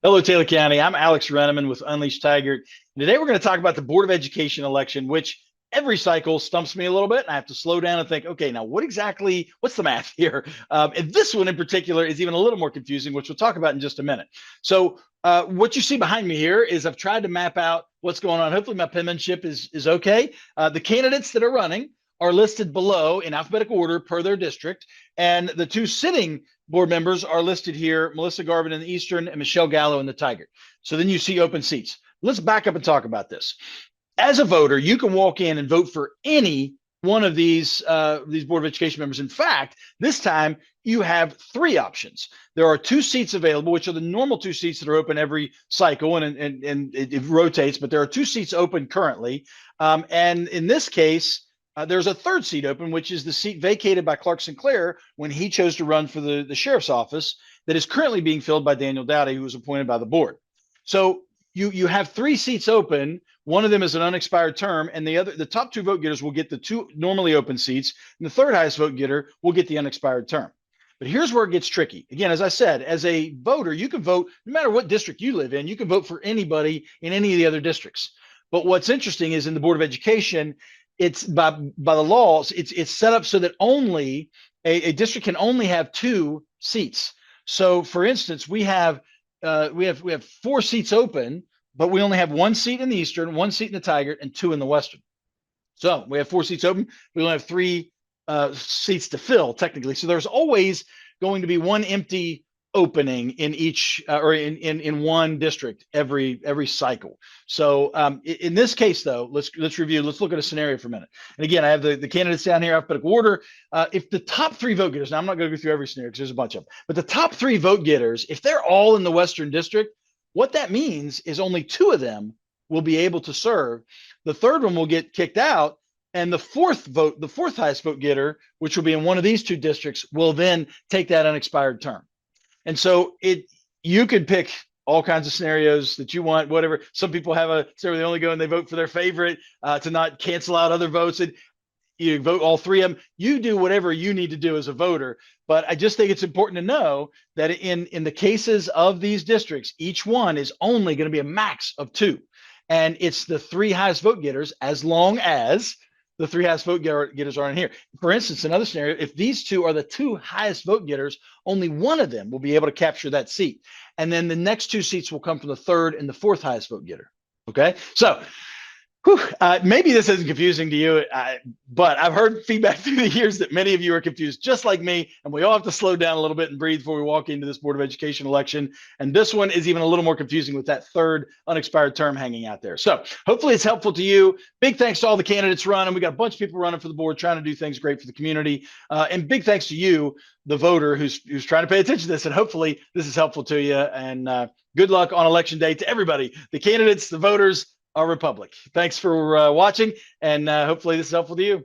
Hello, Taylor County. I'm Alex Reneman with Unleashed Tiger. Today we're going to talk about the Board of Education election, which every cycle stumps me a little bit. And I have to slow down and think, okay, now what's the math here? And this one in particular is even a little more confusing, which we'll talk about in just a minute. So what you see behind me here is I've tried to map out what's going on. Hopefully my penmanship is okay. The candidates that are running are listed below in alphabetical order per their district. And the two sitting board members are listed here, Melissa Garvin in the Eastern and Michelle Gallo in the Tigard. So then you see open seats. Let's back up and talk about this. As a voter, you can walk in and vote for any one of these Board of Education members. In fact, this time you have three options. There are two seats available, which are the normal two seats that are open every cycle, and it rotates, but there are two seats open currently. And in this case, there's a third seat open, which is the seat vacated by Clark Sinclair when he chose to run for the sheriff's office that is currently being filled by Daniel Dowdy, who was appointed by the board. So you have three seats open. One of them is an unexpired term, and the top two vote getters will get the two normally open seats, and the third highest vote getter will get the unexpired term. But here's where it gets tricky. Again, as I said, as a voter, you can vote no matter what district you live in. You can vote for anybody in any of the other districts. But what's interesting is in the Board of Education, it's by the laws, it's set up so that only a district can only have two seats. So for instance, we have four seats open, but we only have one seat in the Eastern, one seat in the Tigard, and two in the Western. So we have four seats open. We only have three seats to fill technically. So there's always going to be one empty opening in each or in one district every cycle. So in this case, though, let's review. Let's look at a scenario for a minute. And again, I have the candidates down here, alphabetical order. If the top three vote getters, now I'm not going to go through every scenario because there's a bunch of them, but the top three vote getters, if they're all in the Western District, what that means is only two of them will be able to serve. The third one will get kicked out. And the fourth highest vote getter, which will be in one of these two districts, will then take that unexpired term. And so you could pick all kinds of scenarios that you want, whatever. Some people have a scenario they only go and they vote for their favorite to not cancel out other votes. And you vote all three of them. You do whatever you need to do as a voter. But I just think it's important to know that in the cases of these districts, each one is only going to be a max of two. And it's the three highest vote getters as long as the three highest vote getters are in here. For instance, another scenario, if these two are the two highest vote getters, only one of them will be able to capture that seat. And then the next two seats will come from the third and the fourth highest vote getter. Okay. So maybe this isn't confusing to you, but I've heard feedback through the years that many of you are confused just like me, and we all have to slow down a little bit and breathe before we walk into this Board of Education election. And this one is even a little more confusing with that third unexpired term hanging out there. So hopefully it's helpful to you. Big thanks to all the candidates running. We got a bunch of people running for the board trying to do things great for the community. And big thanks to you, the voter who's trying to pay attention to this. And hopefully this is helpful to you. And good luck on election day to everybody, the candidates, the voters, our republic. Thanks for watching, and hopefully this is helpful to you.